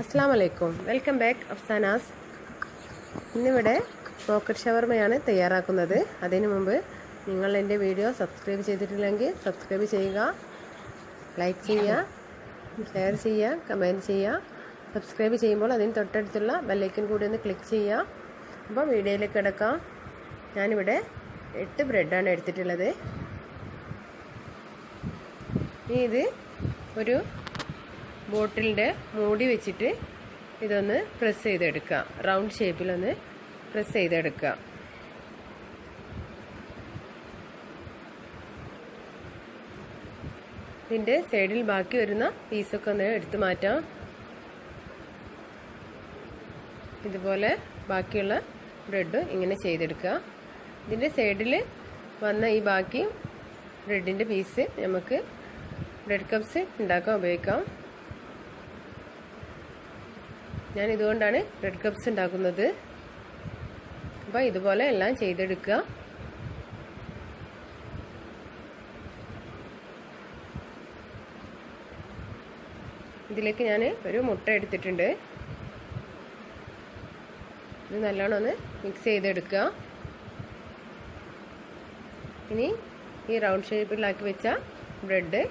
Assalamualaikum. Welcome back, Hafsa Naz. ഇന്നിവിടെ pocket ഷവർമയാണ് തയ്യാറാക്കുന്നത്. അതിനു മുമ്പ് നിങ്ങൾ എൻ്റെ വീഡിയോ സബ്സ്ക്രൈബ് ചെയ്തിട്ടില്ലെങ്കിൽ സബ്സ്ക്രൈബ് ചെയ്യുക, ലൈക്ക് ചെയ്യുക, ഷെയർ ചെയ്യുക, കമൻറ്റ് ചെയ്യുക. സബ്സ്ക്രൈബ് ചെയ്യുമ്പോൾ അതിന് തൊട്ടടുത്തുള്ള ബെല്ലൈക്കൻ കൂടി ഒന്ന് ക്ലിക്ക് ചെയ്യുക. അപ്പോൾ വീഡിയോയിലേക്ക് കിടക്കാം. ഞാനിവിടെ 8 ബ്രെഡാണ് എടുത്തിട്ടുള്ളത്. ഇനി ഇത് ഒരു ബോട്ടിലിൻ്റെ മൂടി വെച്ചിട്ട് ഇതൊന്ന് പ്രസ് ചെയ്തെടുക്കുക. റൗണ്ട് ഷേപ്പിലൊന്ന് പ്രസ് ചെയ്തെടുക്കുക. ഇതിൻ്റെ സൈഡിൽ ബാക്കി വരുന്ന പീസൊക്കെ ഒന്ന് എടുത്തു മാറ്റാം. ഇതുപോലെ ബാക്കിയുള്ള ബ്രെഡ് ഇങ്ങനെ ചെയ്തെടുക്കുക. ഇതിൻ്റെ സൈഡിൽ വന്ന ഈ ബാക്കി ബ്രെഡിൻ്റെ പീസ് നമുക്ക് ബ്രെഡ് കപ്സ് ഉണ്ടാക്കാൻ ഉപയോഗിക്കാം. ഞാൻ ഇതുകൊണ്ടാണ് ബ്രെഡ് കപ്സ് ഉണ്ടാക്കുന്നത്. അപ്പോൾ ഇതുപോലെ എല്ലാം ചെയ്തെടുക്കുക. ഇതിലേക്ക് ഞാൻ ഒരു മുട്ട എടുത്തിട്ടുണ്ട്. ഇത് നല്ലോണം ഒന്ന് മിക്സ് ചെയ്തെടുക്കുക. ഇനി ഈ റൗണ്ട് ഷേപ്പിലാക്കി വെച്ച ബ്രെഡ്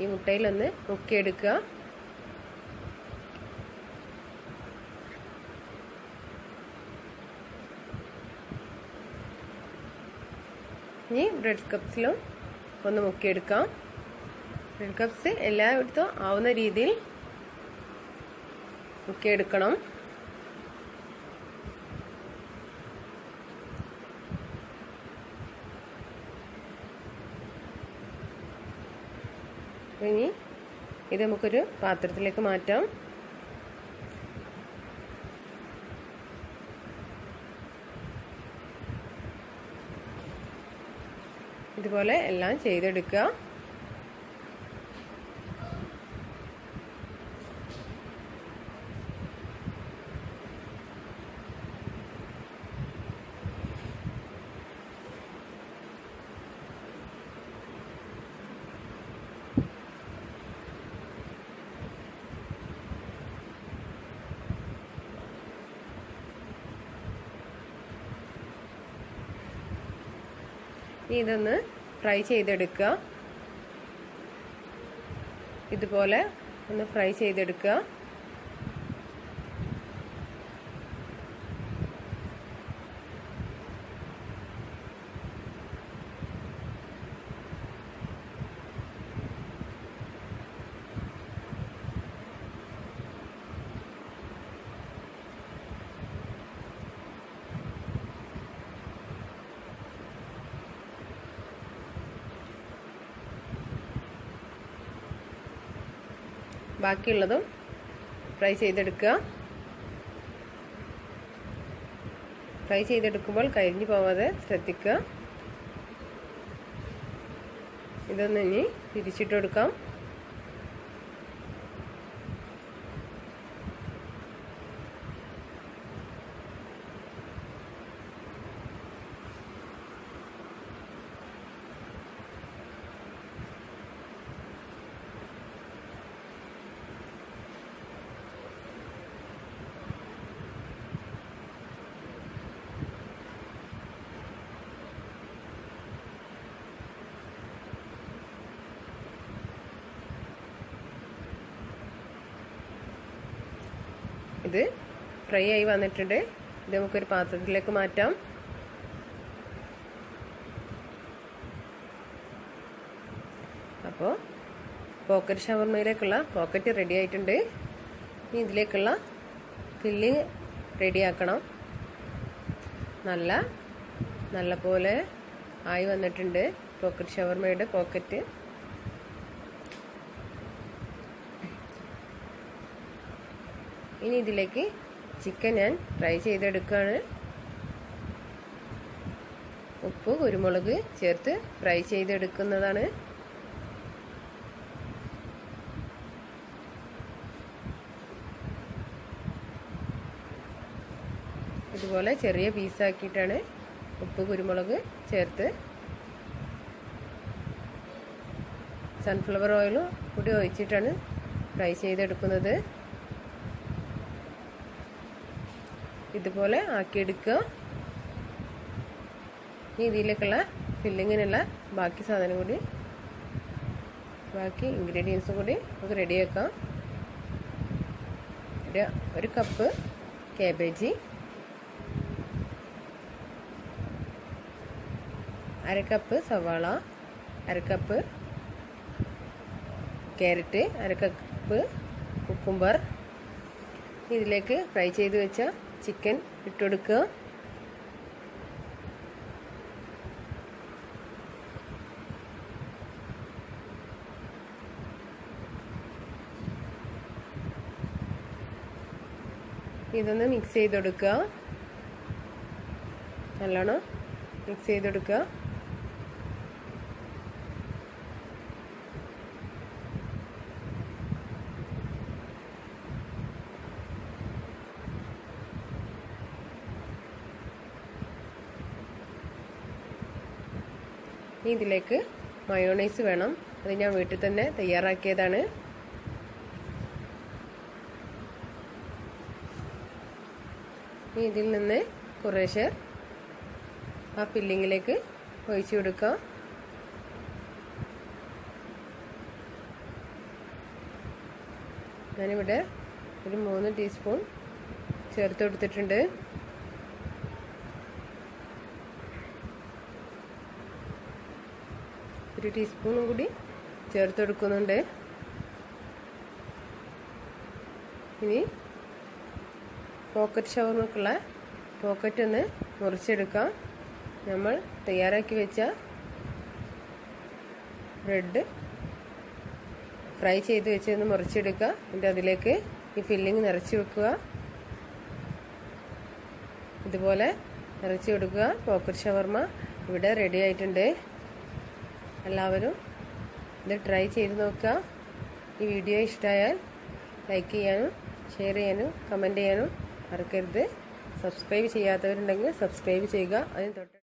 ഈ മുട്ടയിലൊന്ന് മുക്കിയെടുക്കുക. ഇനി ബ്രെഡ് കപ്സിലും ഒന്ന് മുക്കിയെടുക്കാം. ബ്രെഡ് കപ്സ് എല്ലായിടത്തും ആവുന്ന രീതിയിൽ മുക്കിയെടുക്കണം. ഇനി ഇത് നമുക്കൊരു പാത്രത്തിലേക്ക് മാറ്റാം. ഇതുപോലെ എല്ലാം ചെയ്തെടുക്കുക. ഇതൊന്ന് ഫ്രൈ ചെയ്തെടുക്കുക. ഇതുപോലെ ഒന്ന് ഫ്രൈ ചെയ്തെടുക്കുക. ബാക്കിയുള്ളതും ഫ്രൈ ചെയ്തെടുക്കുക. ഫ്രൈ ചെയ്തെടുക്കുമ്പോൾ കരിഞ്ഞു പോവാതെ ശ്രദ്ധിക്കുക. ഇതൊന്ന് ഇനി തിരിച്ചിട്ട് കൊടുക്കാം. ഇത് ഫ്രൈ ആയി വന്നിട്ടുണ്ട്. ഇത് നമുക്കൊരു പാത്രത്തിലേക്ക് മാറ്റാം. അപ്പോൾ പോക്കറ്റ് ഷവർമയിലേക്കുള്ള പോക്കറ്റ് റെഡി ആയിട്ടുണ്ട്. ഇനി ഇതിലേക്കുള്ള ഫില്ലിങ് റെഡിയാക്കണം. നല്ല പോലെ ആയി വന്നിട്ടുണ്ട് പോക്കറ്റ് ഷവർമയുടെ പോക്കറ്റ്. ഇനി ഇതിലേക്ക് ചിക്കൻ ഞാൻ ഫ്രൈ ചെയ്തെടുക്കുകയാണ്. ഉപ്പ്, കുരുമുളക് ചേർത്ത് ഫ്രൈ ചെയ്തെടുക്കുന്നതാണ്. ഇതുപോലെ ചെറിയ പീസാക്കിയിട്ടാണ് ഉപ്പ്, കുരുമുളക് ചേർത്ത് സൺഫ്ലവർ ഓയിലും കൂടി ഒഴിച്ചിട്ടാണ് ഫ്രൈ ചെയ്തെടുക്കുന്നത്. ഇതുപോലെ ആക്കിയെടുക്കുക. ഇതിലേക്കുള്ള ഫില്ലിങ്ങിനുള്ള ബാക്കി സാധനം കൂടി, ബാക്കി ഇൻഗ്രീഡിയൻസും കൂടി നമുക്ക് റെഡിയാക്കാം. ഒരു കപ്പ് കാബേജ്, 1/2 കപ്പ് സവാള, 1/2 കപ്പ് ക്യാരറ്റ്, 1/2 കപ്പ് കുക്കുംബർ. ഇതിലേക്ക് ഫ്രൈ ചെയ്ത് വെച്ച ചിക്കൻ ഇട്ടുകൊടുക്കുക. ഇതൊന്ന് മിക്സ് ചെയ്ത് കൊടുക്കുക. നല്ലോണം മിക്സ് ചെയ്ത് കൊടുക്കുക. ഇതിലേക്ക് മയോണൈസ് വേണം. അത് ഞാൻ വീട്ടിൽ തന്നെ തയ്യാറാക്കിയതാണ്. ഇതിൽ നിന്ന് കുറേശ്ശെ ആ ഫില്ലിങ്ങിലേക്ക് ഒഴിച്ചു കൊടുക്കാം. ഞാനിവിടെ ഒരു 3 ടീസ്പൂൺ ചേർത്ത് കൊടുത്തിട്ടുണ്ട്. ഒരു ടീസ്പൂണും കൂടി ചേർത്ത് കൊടുക്കുന്നുണ്ട്. ഇനി പോക്കറ്റ് ഷവർമക്കുള്ള പോക്കറ്റ് ഒന്ന് മുറിച്ചെടുക്കാം. നമ്മൾ തയ്യാറാക്കി വെച്ച ബ്രെഡ് ഫ്രൈ ചെയ്ത് വെച്ചൊന്ന് മുറിച്ചെടുക്കുക. എന്നിട്ട് അതിലേക്ക് ഈ ഫില്ലിങ് നിറച്ച് വെക്കുക. ഇതുപോലെ നിറച്ച് കൊടുക്കുക. പോക്കറ്റ് ഷവർമ ഇവിടെ റെഡി ആയിട്ടുണ്ട്. എല്ലാവരും ഇത് ട്രൈ ചെയ്ത് നോക്കുക. ഈ വീഡിയോ ഇഷ്ടമായാൽ ലൈക്ക് ചെയ്യാനും ഷെയർ ചെയ്യാനും കമൻറ്റ് ചെയ്യാനും മറക്കരുത്. സബ്സ്ക്രൈബ് ചെയ്യാത്തവരുണ്ടെങ്കിൽ സബ്സ്ക്രൈബ് ചെയ്യുക. അതിന് തൊട്ട്